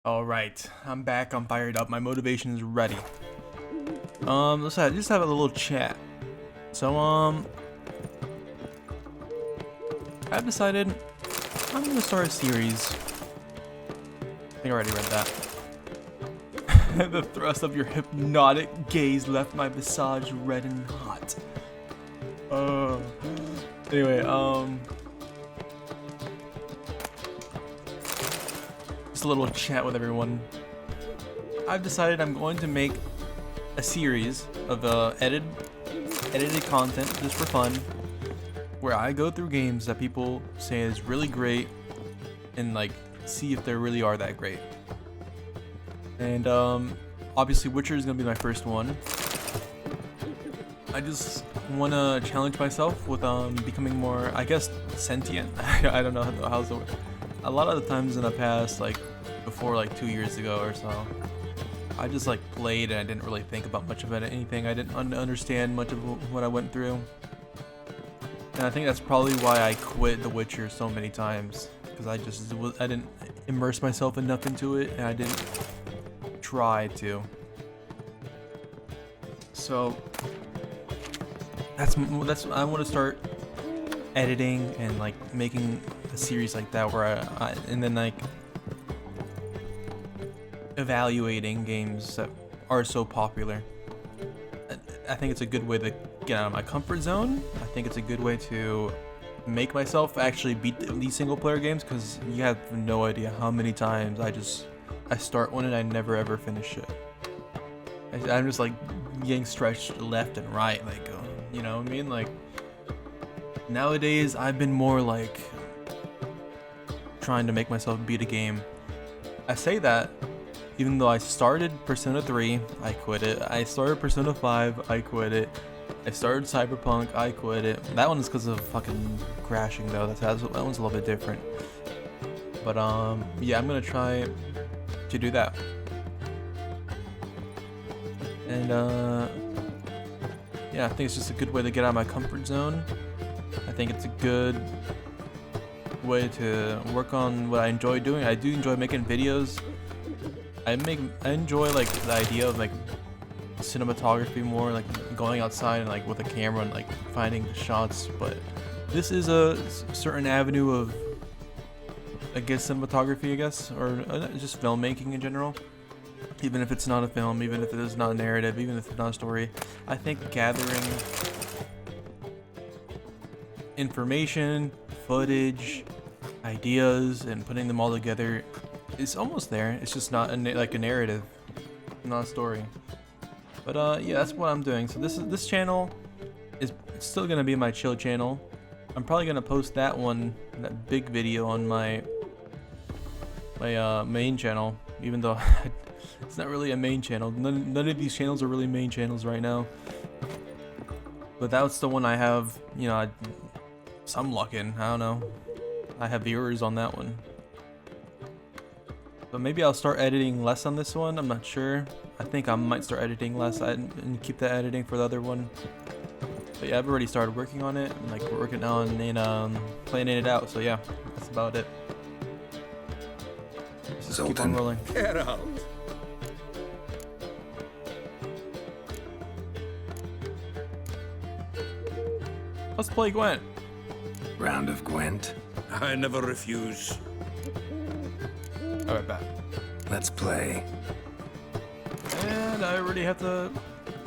Alright, I'm back, I'm fired up, my motivation is ready. Let's just have a little chat. So, I've decided I'm gonna start a series. I think I already read that. The thrust of your hypnotic gaze left my visage red and hot. Anyway, just a little chat with everyone. I've decided I'm going to make a series of edited content just for fun, where I go through games that people say is really great and like see if they really are that great. And obviously Witcher is gonna be my first one. I just want to challenge myself with becoming more, I guess, sentient. I don't know how's the word. A lot of the times in the past, like before like 2 years ago or so, I just like played and I didn't really think about much of anything. I didn't understand much of what I went through. And I think that's probably why I quit The Witcher so many times, because I didn't immerse myself enough into it, and I didn't try to. So that's I want to start editing and like making a series like that where I and then like evaluating games that are so popular. I think it's a good way to get out of my comfort zone. I think it's a good way to make myself actually beat these single player games, because you have no idea how many times I start one and I never ever finish it. I'm just like getting stretched left and right, like you know what I mean? Like nowadays I've been more like trying to make myself beat a game. I say that even though I started Persona 3, I quit it. I started Persona 5, I quit it. I started Cyberpunk, I quit it. That one is because of fucking crashing though. That one's a little bit different. But yeah, I'm gonna try to do that. And yeah, I think it's just a good way to get out of my comfort zone. I think it's a good way to work on what I enjoy doing. I do enjoy making videos. I enjoy like the idea of like cinematography more, like going outside and like with a camera and like finding the shots, but this is a certain avenue of, I guess, cinematography, I guess, or just filmmaking in general. Even if it's not a film, even if it is not a narrative, even if it's not a story, I think gathering information, footage, ideas, and putting them all together is almost there. It's just not like a narrative, not a story. But yeah, that's what I'm doing. So this channel is still gonna be my chill channel. I'm probably gonna post that big video on my main channel, even though it's not really a main channel. None of these channels are really main channels right now. But that's the one I have, you know, some luck in. I don't know. I have viewers on that one. But maybe I'll start editing less on this one. I'm not sure. I think I might start editing less and keep the editing for the other one. But yeah, I've already started working on it. I'm like working on and planning it out. So yeah, that's about it. Let's just keep on rolling. Get out. Let's play Gwent. Round of Gwent. I never refuse. Alright, back. Let's play. And I already have to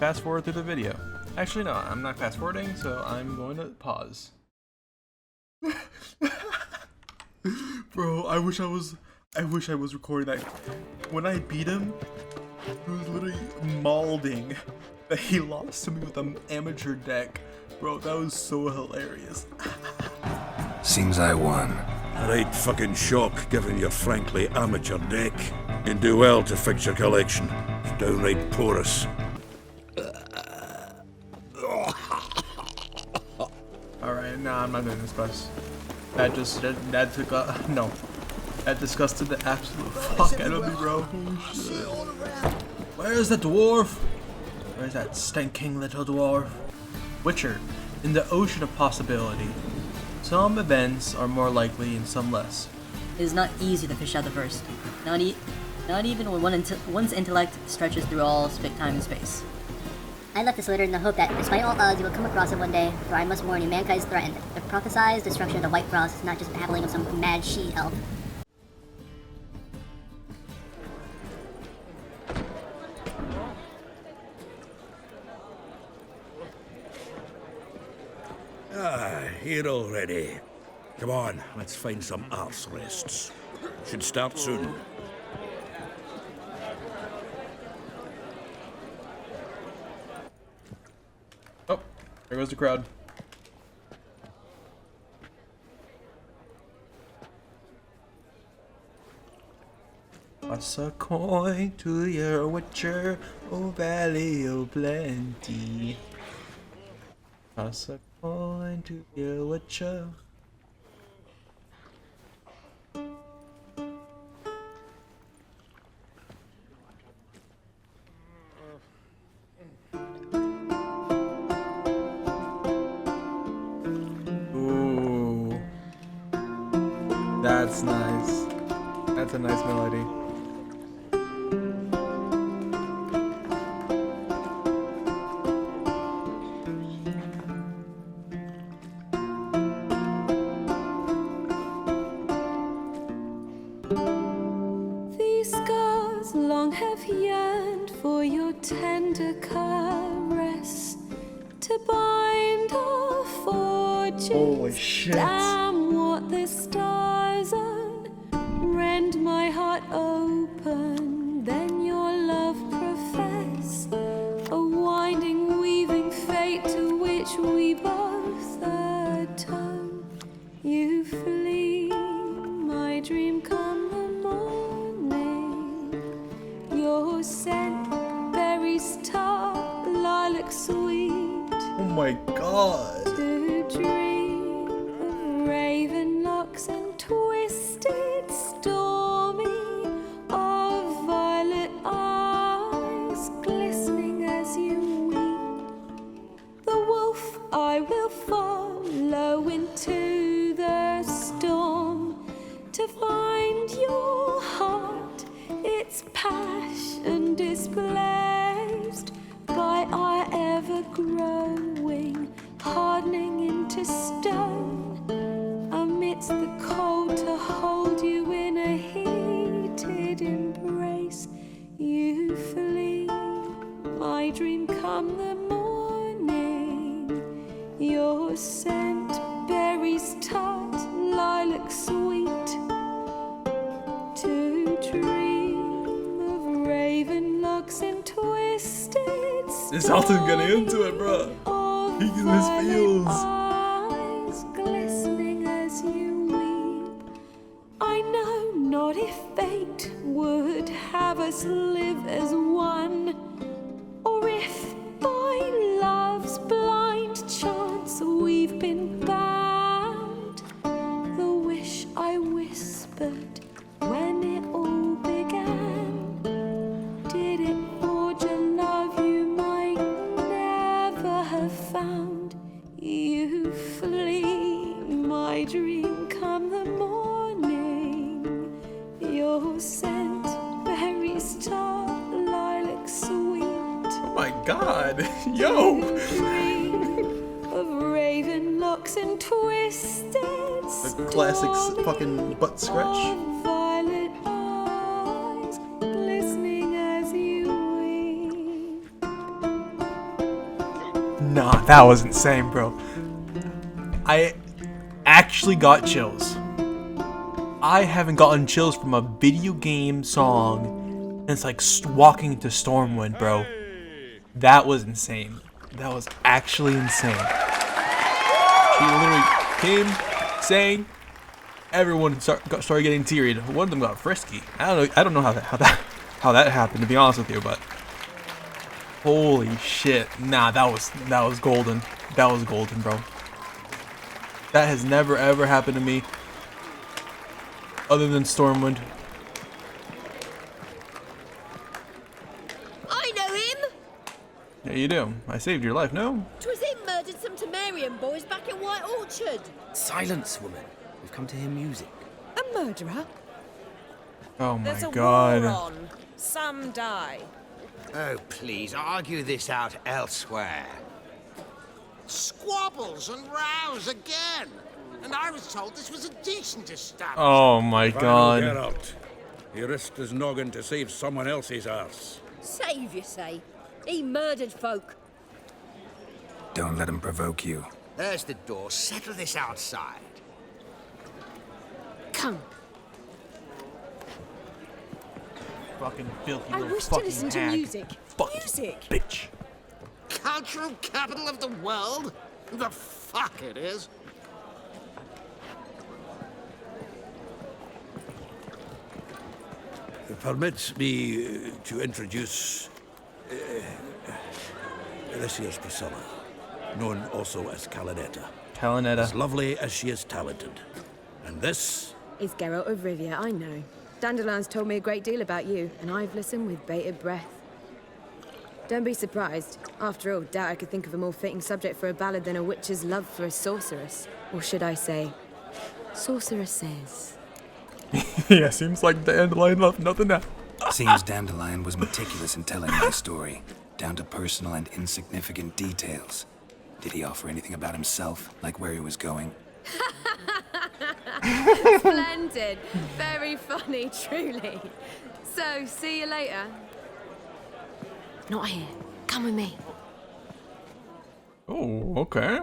fast forward through the video. Actually, no, I'm not fast forwarding, so I'm going to pause. Bro, I wish I was recording that. When I beat him, he was literally mauling that he lost to me with an amateur deck. Bro, that was so hilarious. Seems I won. A right fucking shock, given your frankly amateur deck. You'd do well to fix your collection. It's downright porous. Alright, nah, I'm not doing this, Bus. That took no. That disgusted the absolute fuck out of me, bro. Holy shit. Where's the dwarf? Where's that stinking little dwarf? Witcher, in the ocean of possibility. Some events are more likely and some less. It is not easy to fish out the first. Not even when one's intellect stretches through all time and space. I left this litter in the hope that, despite all odds, you will come across it one day, for I must warn you, mankind is threatened. The prophesized destruction of the White Frost is not just the happening of some mad she-elf. Here already. Come on, let's find some arse rests. Should start soon. Oh, there goes the crowd. Toss a coin to your witcher, oh valley of plenty. Toss a coin to your witcher. Ooh, that's nice. That's a nice melody. These scars long have yearned for your tender caress to bind our fortunes. Holy shit. Damn what the stars are. Rend my heart open, then your love profess. A winding, weaving fate to which we both atone. You flee, my dream come the morning. Your scent, berries tart, lilac sweet. Oh my god. To dream of raven locks and twisted, stormy, of violet eyes glistening as you weep. The wolf I will follow into the storm to find your heart, its passion displaced by our ever-growing, hardening into stone, amidst the cold to hold you in a heated embrace. You flee, my dream come the morning. Your scent, berries tart, lilac sweet. To dream of raven locks and twisted. This Alton's getting into it, bro. He can his feels. Eyes glistening as you weep. I know not if fate would have us live as one, or if by love's blind chance we've been bound. The wish I whispered when it all began, did it forge a love you might never have found? You flee, my dream come the morning. Your scent, berries tart, lilac sweet. Oh my god. Yo. Dream of raven locks and twisted. The classic fucking butt scratch. Of violet eyes glistening as you weep. Nah, that was insane, bro. I actually got chills. I haven't gotten chills from a video game song since like Walking to Stormwind, bro. That was insane. That was actually insane. She literally came, sang, everyone started getting teary. One of them got frisky. I don't know how that happened, to be honest with you, but holy shit. Nah, that was golden. That was golden, bro. That has never ever happened to me other than Stormwind. I know him! Yeah, you do. I saved your life, no? 'Twas him murdered some Temerian boys back in White Orchard. Silence, woman. We've come to hear music. A murderer? Oh my There's a god. war on. Some die. Oh, please, argue this out elsewhere. Squabbles and rows again. And I was told this was a decent establishment. Oh my If I know god. Geralt, he risked his noggin to save someone else's arse. Save, you say? He murdered folk. Don't let him provoke you. There's the door. Settle this outside. Come. Fucking filthy I little wish to fucking listen to hack. music. Fucking Music. bitch. Cultural capital of the world? The fuck it is. Permit me to introduce... this here's Priscilla, known also as Calinetta. Calinetta. As lovely as she is talented. And this... Is Geralt of Rivia, I know. Dandelion's told me a great deal about you, and I've listened with bated breath. Don't be surprised. After all, doubt I could think of a more fitting subject for a ballad than a witch's love for a sorceress. Or should I say, sorceresses. Yeah, seems like Dandelion left nothing out. Seems Dandelion was meticulous in telling my story, down to personal and insignificant details. Did he offer anything about himself, like where he was going? Splendid. Very funny, truly. So, see you later. Not here. Come with me. Oh, okay.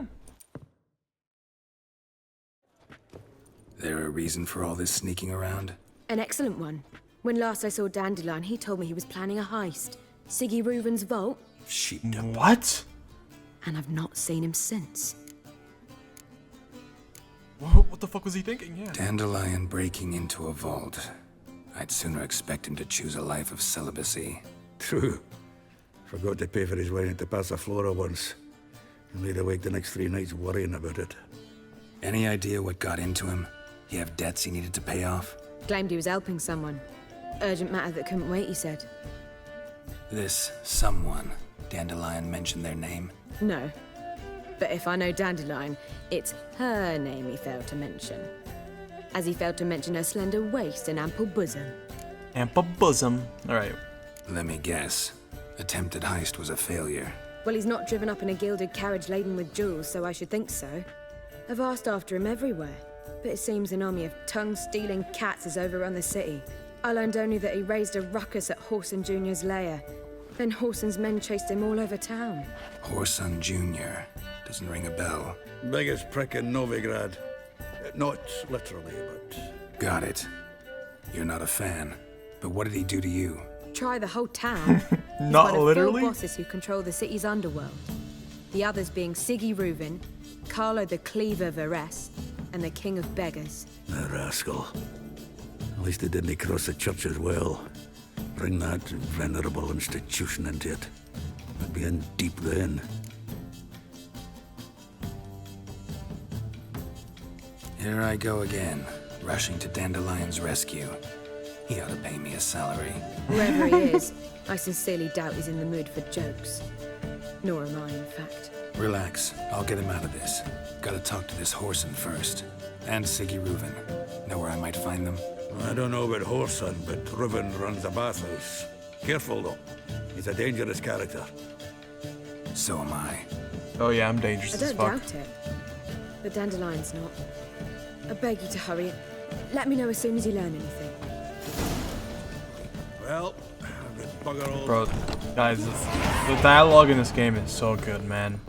There a reason for all this sneaking around? An excellent one. When last I saw Dandelion, he told me he was planning a heist. Siggy Reuven's vault, Sheeped up. What? and I've not seen him since. What the fuck was he thinking? Yeah. Dandelion breaking into a vault. I'd sooner expect him to choose a life of celibacy. True. Forgot to pay for his wine at the Passaflora once. And laid awake the next 3 nights worrying about it. Any idea what got into him? He have debts he needed to pay off? Claimed he was helping someone. Urgent matter that couldn't wait, he said. This someone, Dandelion mentioned their name? No. But if I know Dandelion, it's her name he failed to mention. As he failed to mention her slender waist and ample bosom. Ample bosom. Alright. Let me guess. Attempted heist was a failure. Well, he's not driven up in a gilded carriage laden with jewels, so I should think so. I've asked after him everywhere, but it seems an army of tongue-stealing cats has overrun the city. I learned only that he raised a ruckus at Whoreson Jr.'s lair. Then Whoreson's men chased him all over town. Whoreson Jr. Doesn't ring a bell. Biggest prick in Novigrad. Not literally, but... Got it. You're not a fan. But what did he do to you? Try the whole town. He's Not one of literally? 4 bosses who control the city's underworld. The others being Siggy Reuven, Carlo the Cleaver Varese, and the King of Beggars. The rascal. At least they didn't cross the church as well. Bring that venerable institution into it. I'd be in deep then. Here I go again, rushing to Dandelion's rescue. He ought to pay me a salary. Whoever he is, I sincerely doubt he's in the mood for jokes. Nor am I, in fact. Relax, I'll get him out of this. Gotta talk to this Whoreson first. And Siggy Reuven. Know where I might find them? I don't know about Whoreson, but Reuven runs a bathhouse. Careful, though. He's a dangerous character. So am I. Oh yeah, I'm dangerous I as don't fuck. doubt it. But Dandelion's not. I beg you to hurry. Let me know as soon as you learn anything. Well, the bugger all... Bro, guys, the dialogue in this game is so good, man.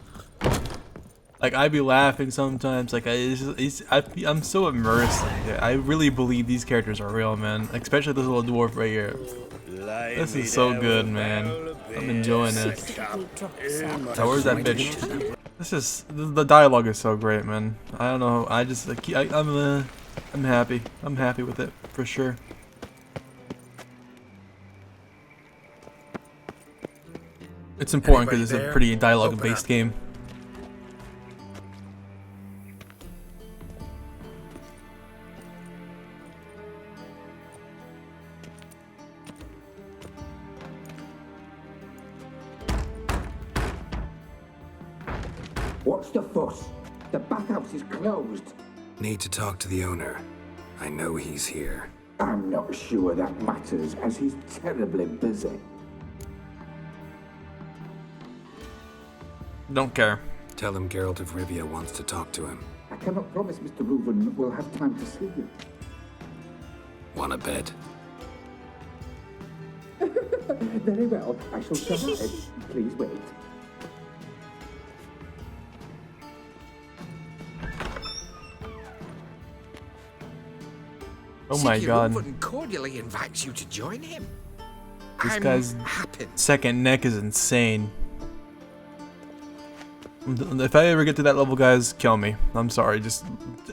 Like, I be laughing sometimes. Like, I'm so immersed in it. I really believe these characters are real, man. Especially this little dwarf right here. This is so good, man. I'm enjoying this. So where's that bitch? The dialogue is so great, man. I don't know. I'm happy. I'm happy with it for sure. It's important because it's a pretty dialogue-based game. What's the fuss? The bathhouse is closed. Need to talk to the owner. I know he's here. I'm not sure that matters, as he's terribly busy. Don't care. Tell him Geralt of Rivia wants to talk to him. I cannot promise Mr. Reuven will have time to see you. Wanna bet? Very well, I shall try. Please wait. Oh my god. Reuven cordially invites you to join him. This I'm guy's happy. second neck is insane. If I ever get to that level, guys, kill me. I'm sorry. Just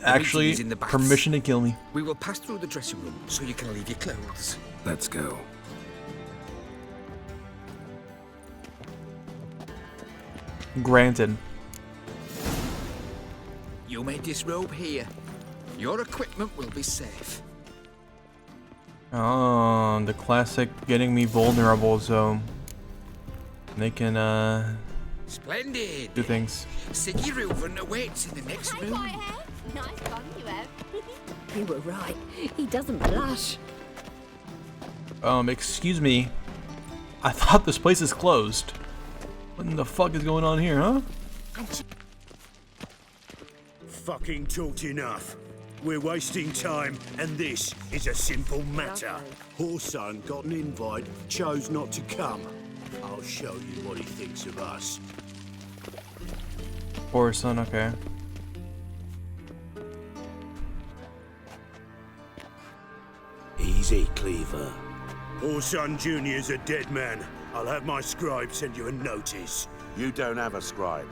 actually in the baths. permission to kill me. We will pass through the dressing room so you can leave your clothes. Let's go. Granted. You may disrobe here. Your equipment will be safe. Oh, the classic getting me vulnerable so they can Splendid. do things. Siggy Reuven awaits in the next room. Nice fun you have. You were right. He doesn't blush. Excuse me. I thought this place is closed. What in the fuck is going on here, huh? Fucking talked enough. We're wasting time, and this is a simple matter. Horson got an invite, chose not to come. I'll show you what he thinks of us. Poor son, okay. Easy, Cleaver. Horson Jr.'s a dead man. I'll have my scribe send you a notice. You don't have a scribe.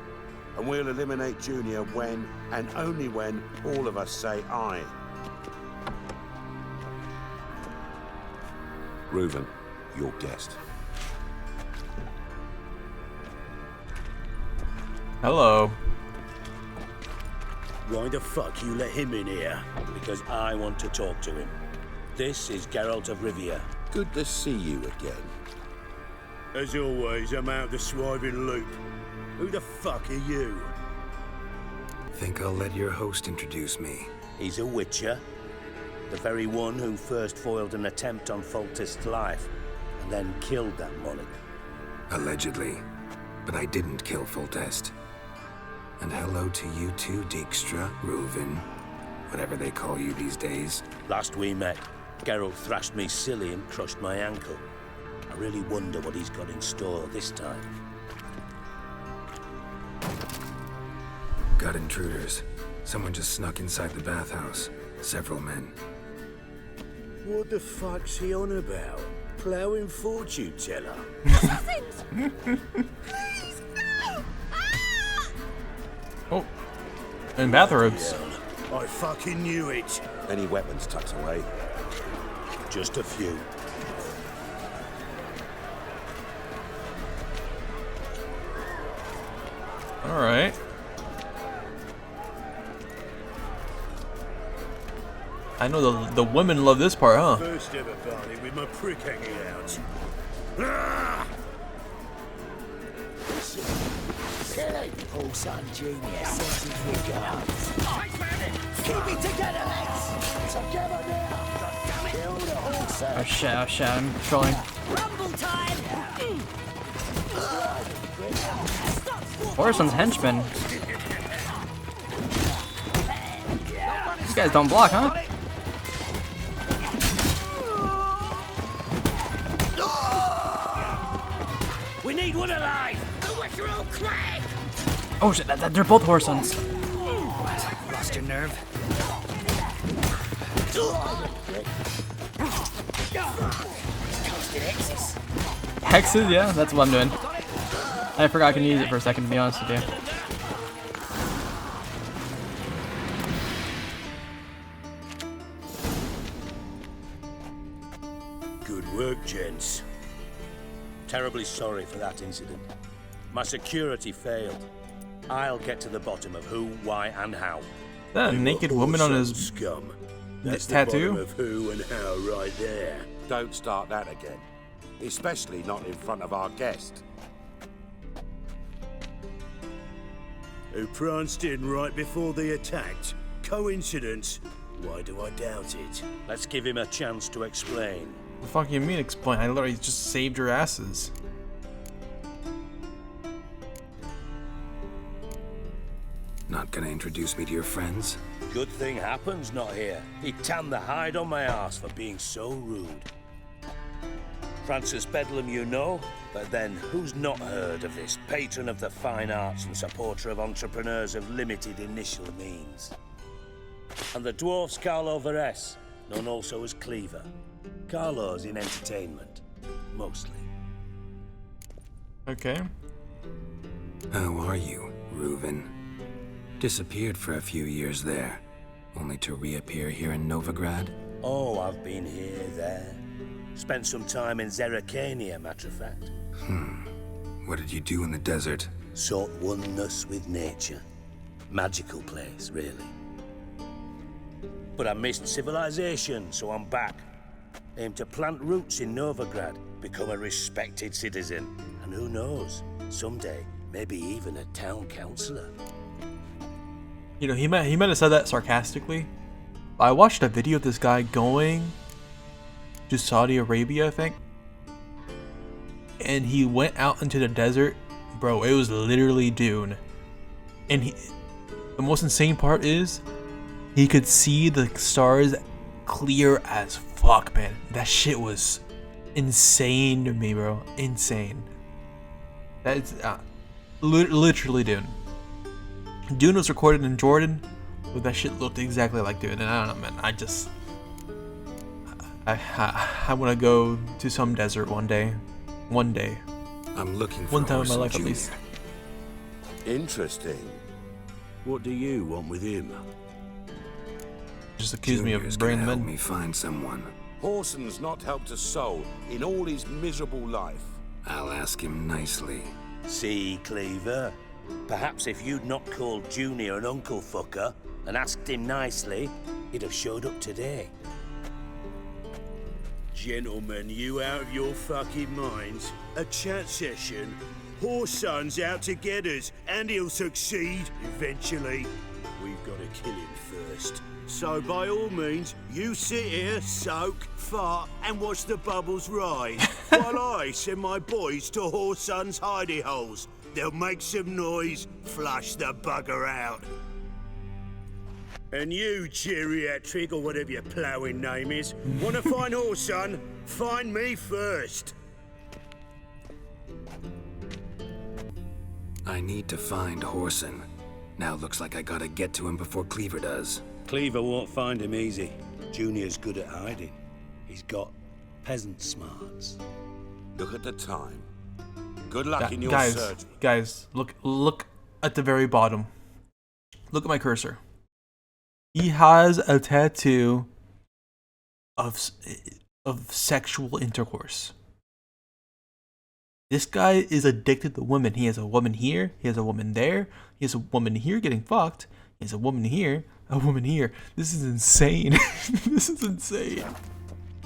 And we'll eliminate Junior when, and only when, all of us say aye. Reuven, your guest. Hello. Why the fuck you let him in here? Because I want to talk to him. This is Geralt of Rivia. Good to see you again. As always, I'm out the swiving loop. Who the fuck are you? Think I'll let your host introduce me. He's a witcher. The very one who first foiled an attempt on Foltest's life, and then killed that monarch. Allegedly. But I didn't kill Foltest. And hello to you too, Dijkstra, Reuven, whatever they call you these days. Last we met, Geralt thrashed me silly and crushed my ankle. I really wonder what he's got in store this time. Got intruders. Someone just snuck inside the bathhouse. Several men. What the fuck's he on about? Plowing fortune teller? Please, no! Ah! Oh. And bathrobes. Yeah, I fucking knew it. Any weapons tucked away? Just a few. Alright. I know the women love this part, huh? First ever party with my prick hanging out. Ah! Silly Horson Jr. sends his regards. Keep it together, lads! Together now! Kill the Horson! Oh shit, I'm trolling. Rumble time! Horson's henchmen. These guys don't block, huh? We need one alive! The Witcher will crack! Oh shit, they're both Horsons. Lost your nerve? Hexes, yeah, that's what I'm doing. I forgot I can use it for a second, to be honest with you. Good work, gents. Terribly sorry for that incident. My security failed. I'll get to the bottom of who, why, and how. That a naked woman on his scum. That's tattoo? tattoo? Of who and how right there. Don't start that again. Especially not in front of our guest. Who pranced in right before they attacked. Coincidence? Why do I doubt it? Let's give him a chance to explain. The fuck you mean explain? I literally just saved your asses. Not gonna introduce me to your friends? Good thing happens not here. He tanned the hide on my ass for being so rude. Francis Bedlam you know, but then who's not heard of this patron of the fine arts and supporter of entrepreneurs of limited initial means? And the dwarf's Carlo Veres, known also as Cleaver. Carlo's in entertainment, mostly. Okay. How are you, Reuven? Disappeared for a few years there, only to reappear here in Novigrad? Oh, I've been here, there. Spent some time in Zeracania, matter of fact. What did you do in the desert? Sought oneness with nature. Magical place, really. But I missed civilization, so I'm back. Aim to plant roots in Novigrad, become a respected citizen, and who knows, someday, maybe even a town councillor. You know, he might have said that sarcastically. I watched a video of this guy going to Saudi Arabia, I think. And he went out into the desert. Bro, it was literally dune. And the most insane part is he could see the stars clear as fuck, man. That shit was insane to me, bro. Insane. That's literally dune. Dune was recorded in Jordan, but that shit looked exactly like Dune. And I don't know, man. I want to go to some desert one day. One day. I'm looking for one time in my Orson life, at Jr. least. Interesting. What do you want with him? Just accuse me of Junior's bringing gonna them help in. me find someone. Horson's not helped a soul in all his miserable life. I'll ask him nicely. See, Cleaver? Perhaps if you'd not called Junior an uncle fucker and asked him nicely, he'd have showed up today. Gentlemen, you out of your fucking minds? A chat session? Horson's out to get us, and he'll succeed eventually. We've got to kill him first. So by all means, you sit here, soak, fart, and watch the bubbles rise, while I send my boys to Horson's hidey holes. They'll make some noise, flush the bugger out. And you, geriatric, or whatever your ploughing name is, want to find Horson? Find me first. I need to find Horson. Now looks like I gotta get to him before Cleaver does. Cleaver won't find him easy. Junior's good at hiding. He's got peasant smarts. Look at the time. Good luck in your search. Guys, look at the very bottom. Look at my cursor. He has a tattoo of sexual intercourse. This guy is addicted to women. He has a woman here. He has a woman there. He has a woman here getting fucked. He has a woman here. A woman here. This is insane. This is insane.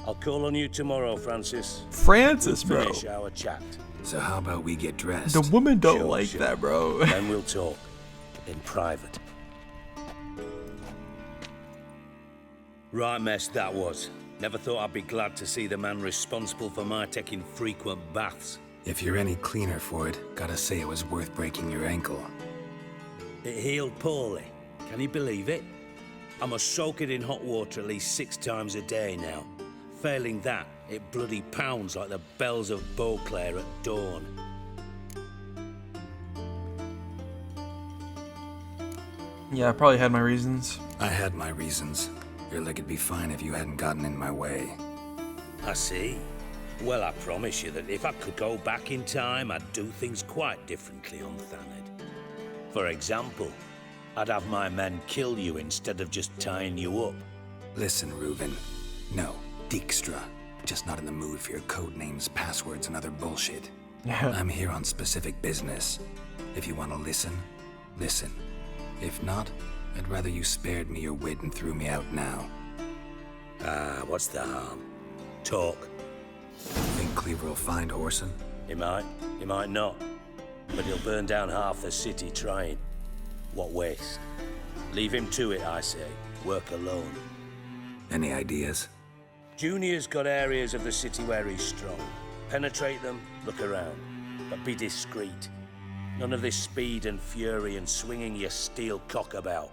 I'll call on you tomorrow, Francis. Francis, we'll bro. Finish our chat. So how about we get dressed? The women don't like that, bro. Then we'll talk. In private. Right mess that was. Never thought I'd be glad to see the man responsible for my taking frequent baths. If you're any cleaner for it, gotta say it was worth breaking your ankle. It healed poorly. Can you believe it? I must soak it in hot water at least 6 times a day now. Failing that, it bloody pounds like the bells of Beauclair at dawn. Yeah, I probably had my reasons. I had my reasons. Your leg would be fine if you hadn't gotten in my way. I see. Well, I promise you that if I could go back in time, I'd do things quite differently on Thanedd. For example, I'd have my men kill you instead of just tying you up. Listen, Reuven. No, Dijkstra. Just not in the mood for your code names, passwords, and other bullshit. I'm here on specific business. If you want to listen, listen. If not, I'd rather you spared me your wit and threw me out now. What's the harm? Talk. Think Cleaver will find Horson? He might not. But he'll burn down half the city trying. What waste. Leave him to it, I say. Work alone. Any ideas? Junior's got areas of the city where he's strong. Penetrate them, look around. But be discreet. None of this speed and fury and swinging your steel cock about.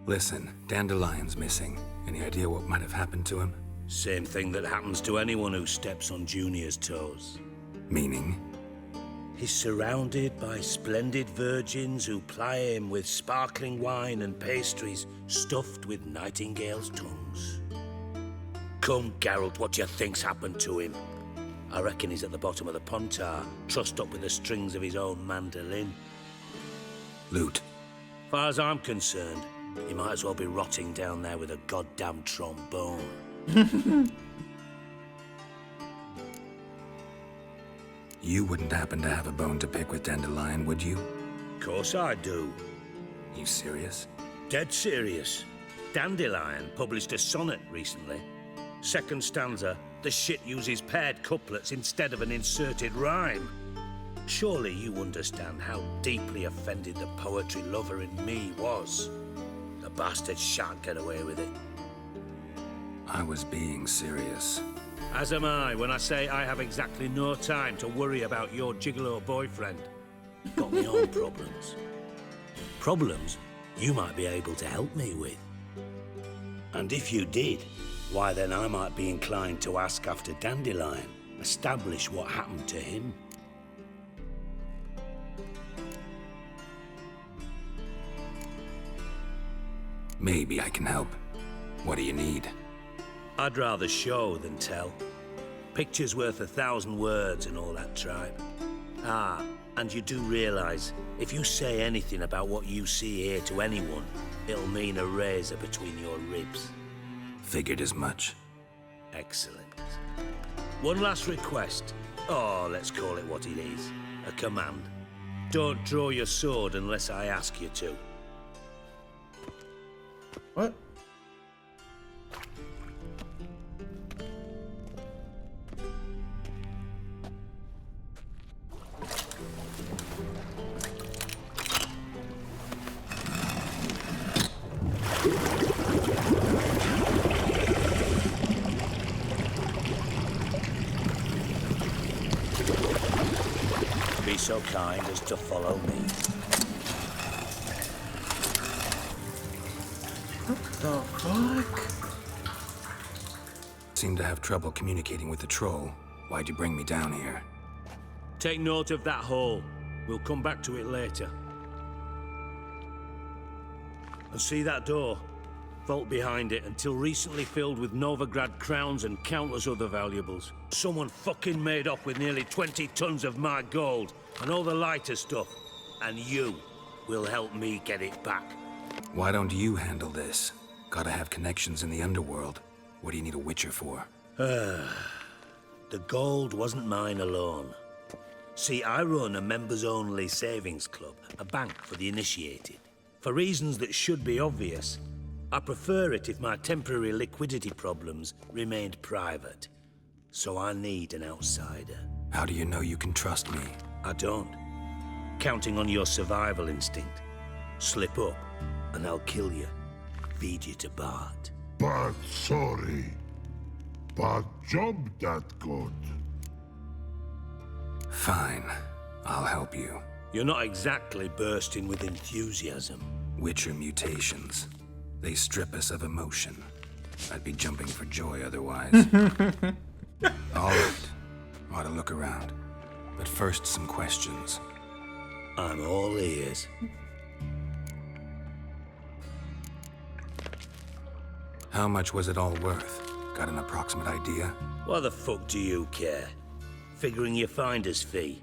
Listen, Dandelion's missing. Any idea what might have happened to him? Same thing that happens to anyone who steps on Junior's toes. Meaning? He's surrounded by splendid virgins who ply him with sparkling wine and pastries stuffed with nightingales' tongues. Come, Geralt, what do you think's happened to him? I reckon he's at the bottom of the Pontar, trussed up with the strings of his own mandolin. Loot. Far as I'm concerned, he might as well be rotting down there with a goddamn trombone. You wouldn't happen to have a bone to pick with Dandelion, would you? Course I do. You serious? Dead serious. Dandelion published a sonnet recently. Second stanza, the shit uses paired couplets instead of an inserted rhyme. Surely you understand how deeply offended the poetry lover in me was. The bastard shan't get away with it. I was being serious. As am I when I say I have exactly no time to worry about your gigolo boyfriend. Got my own problems. Problems you might be able to help me with. And if you did, why then I might be inclined to ask after Dandelion, establish what happened to him. Maybe I can help. What do you need? I'd rather show than tell. Picture's worth 1,000 words and all that tripe. Ah, and you do realise, if you say anything about what you see here to anyone, it'll mean a razor between your ribs. Figured as much. Excellent. One last request. Oh, let's call it what it is. A command. Don't draw your sword unless I ask you to. What? Be so kind as to follow me. The fuck? Seem to have trouble communicating with the troll. Why'd you bring me down here? Take note of that hole. We'll come back to it later. And see that door? Vault behind it, until recently filled with Novigrad crowns and countless other valuables. Someone fucking made off with nearly 20 tons of my gold, and all the lighter stuff. And you will help me get it back. Why don't you handle this? Gotta have connections in the underworld. What do you need a witcher for? The gold wasn't mine alone. See, I run a members-only savings club, a bank for the initiated. For reasons that should be obvious, I prefer it if my temporary liquidity problems remained private. So I need an outsider. How do you know you can trust me? I don't. Counting on your survival instinct. Slip up, and I'll kill you. Feed you to Bart. But sorry. But job that good. Fine. I'll help you. You're not exactly bursting with enthusiasm. Witcher mutations. They strip us of emotion. I'd be jumping for joy otherwise. All right. Ought to look around. But first, some questions. I'm all ears. How much was it all worth? Got an approximate idea? Why the fuck do you care? Figuring your finder's fee.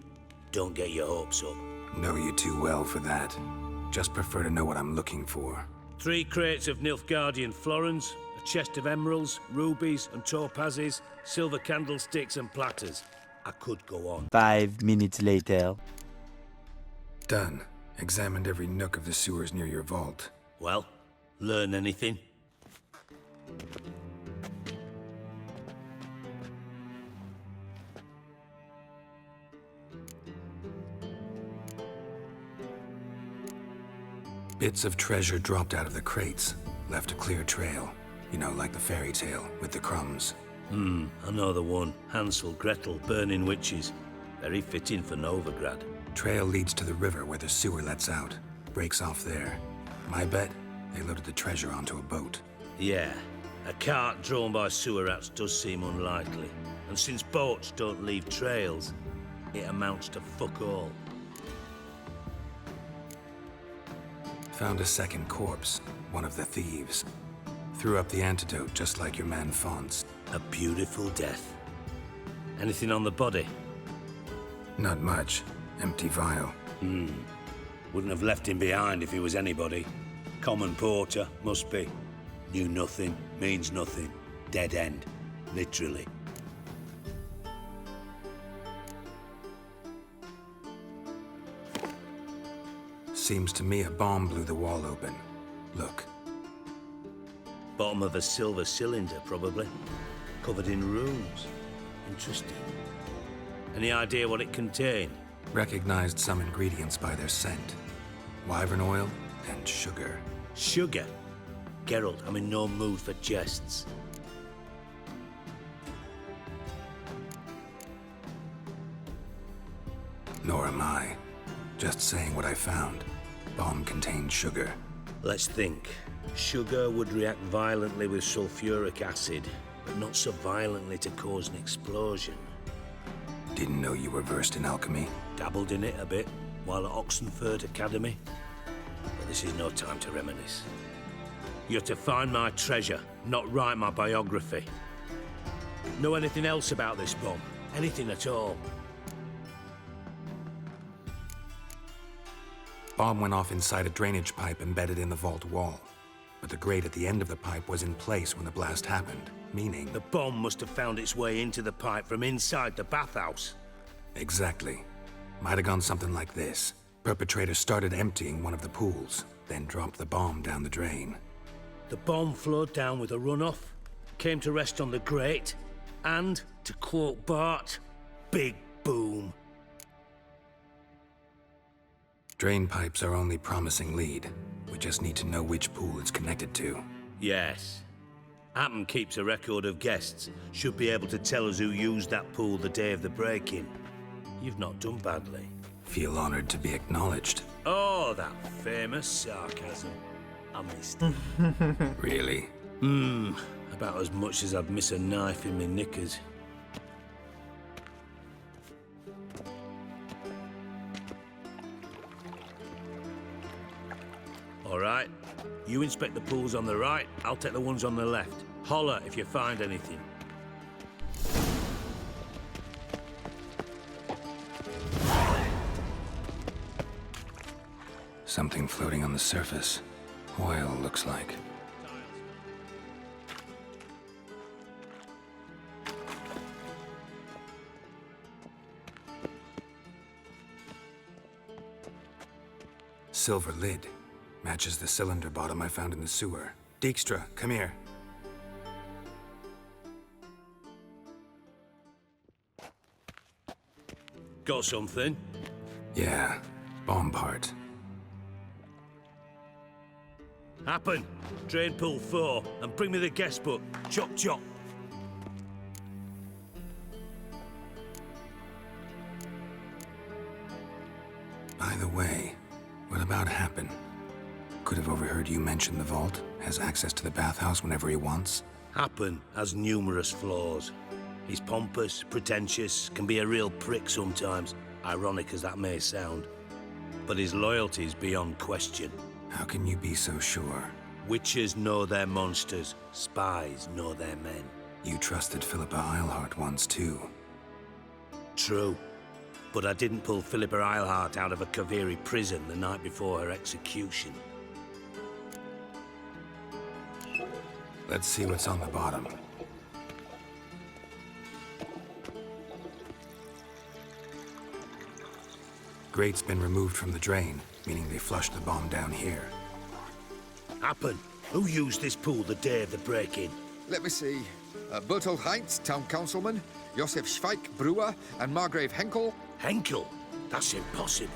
Don't get your hopes up. Know you too well for that. Just prefer to know what I'm looking for. 3 crates of Nilfgaardian florins, a chest of emeralds, rubies and topazes, silver candlesticks and platters. I could go on. 5 minutes later. Done. Examined every nook of the sewers near your vault. Well, learn anything? Bits of treasure dropped out of the crates, left a clear trail. You know, like the fairy tale with the crumbs. I know the one. Hansel, Gretel, burning witches. Very fitting for Novigrad. Trail leads to the river where the sewer lets out. Breaks off there. My bet, they loaded the treasure onto a boat. Yeah, a cart drawn by sewer rats does seem unlikely. And since boats don't leave trails, it amounts to fuck all. Found a second corpse, one of the thieves. Threw up the antidote just like your man Fonz. A beautiful death. Anything on the body? Not much. Empty vial. Wouldn't have left him behind if he was anybody. Common porter, must be. Knew nothing, means nothing. Dead end. Literally. Seems to me a bomb blew the wall open. Look. Bottom of a silver cylinder, probably. Covered in runes. Interesting. Any idea what it contained? Recognized some ingredients by their scent. Wyvern oil and sugar. Sugar? Geralt, I'm in no mood for jests. Nor am I. Just saying what I found. Bomb contained sugar. Let's think. Sugar would react violently with sulfuric acid, but not so violently to cause an explosion. Didn't know you were versed in alchemy. Dabbled in it a bit while at Oxenford Academy. But this is no time to reminisce. You're to find my treasure, not write my biography. Know anything else about this bomb? Anything at all? Bomb went off inside a drainage pipe embedded in the vault wall. But the grate at the end of the pipe was in place when the blast happened, meaning... The bomb must have found its way into the pipe from inside the bathhouse. Exactly. Might have gone something like this. Perpetrator started emptying one of the pools, then dropped the bomb down the drain. The bomb flowed down with a runoff, came to rest on the grate, and, to quote Bart, big boom. Drain pipes are only promising lead. We just need to know which pool it's connected to. Yes. Appen keeps a record of guests. Should be able to tell us who used that pool the day of the break-in. You've not done badly. Feel honored to be acknowledged. Oh, that famous sarcasm. I missed it. Really? About as much as I'd miss a knife in my knickers. All right. You inspect the pools on the right, I'll take the ones on the left. Holler if you find anything. Something floating on the surface. Oil, looks like. Silver lid. Matches the cylinder bottom I found in the sewer. Dijkstra, come here. Got something? Yeah, bomb part. Happen. Drain pool 4, and bring me the guest book. Chop chop. By the way, what about Happen? Could have overheard you mention the vault. Has access to the bathhouse whenever he wants. Happen has numerous flaws. He's pompous, pretentious, can be a real prick sometimes, ironic as that may sound. But his loyalty's beyond question. How can you be so sure? Witches know their monsters, spies know their men. You trusted Philippa Eilhart once too. True. But I didn't pull Philippa Eilhart out of a Kaviri prison the night before her execution. Let's see what's on the bottom. Grate's been removed from the drain, meaning they flushed the bomb down here. Happen. Who used this pool the day of the break-in? Let me see. Bertolt Heinz, town councilman, Josef Schweik, brewer, and Margrave Henkel. Henkel? That's impossible.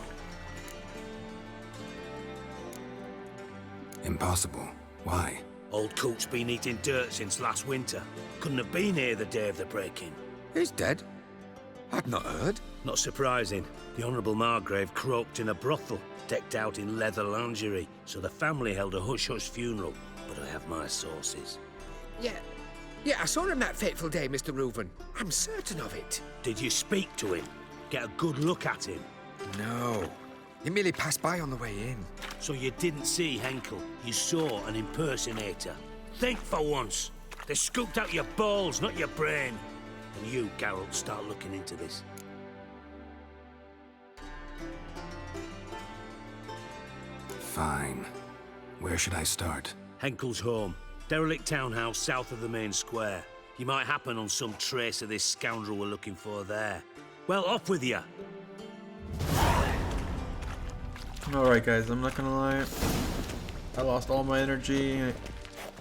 Impossible. Why? Old Coot's been eating dirt since last winter. Couldn't have been here the day of the break-in. He's dead? I'd not heard. Not surprising. The Honourable Margrave croaked in a brothel, decked out in leather lingerie, so the family held a hush-hush funeral. But I have my sources. Yeah, I saw him that fateful day, Mr. Reuven. I'm certain of it. Did you speak to him? Get a good look at him? No. He merely passed by on the way in. So you didn't see Henkel. You saw an impersonator. Think for once. They scooped out your balls, not your brain. And you, Geralt, start looking into this. Fine. Where should I start? Henkel's home. Derelict townhouse south of the main square. You might happen on some trace of this scoundrel we're looking for there. Well, off with you. Alright guys, I'm not gonna lie. I lost all my energy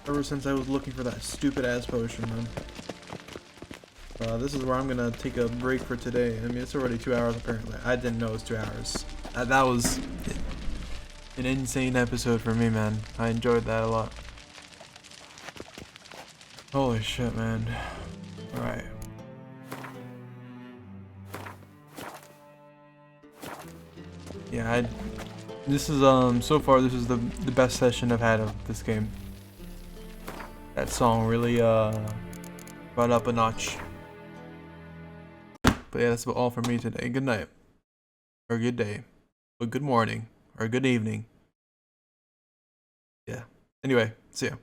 ever since I was looking for that stupid ass potion, man. This is where I'm gonna take a break for today. I mean, it's already 2 hours apparently. I didn't know it was 2 hours. That was an insane episode for me, man. I enjoyed that a lot. Holy shit, man. Alright. Yeah, this is so far this is the best session I've had of this game. That song really brought up a notch. But yeah, that's all for me today. Good night. Or good day. Or good morning. Or good evening. Yeah. Anyway, see ya.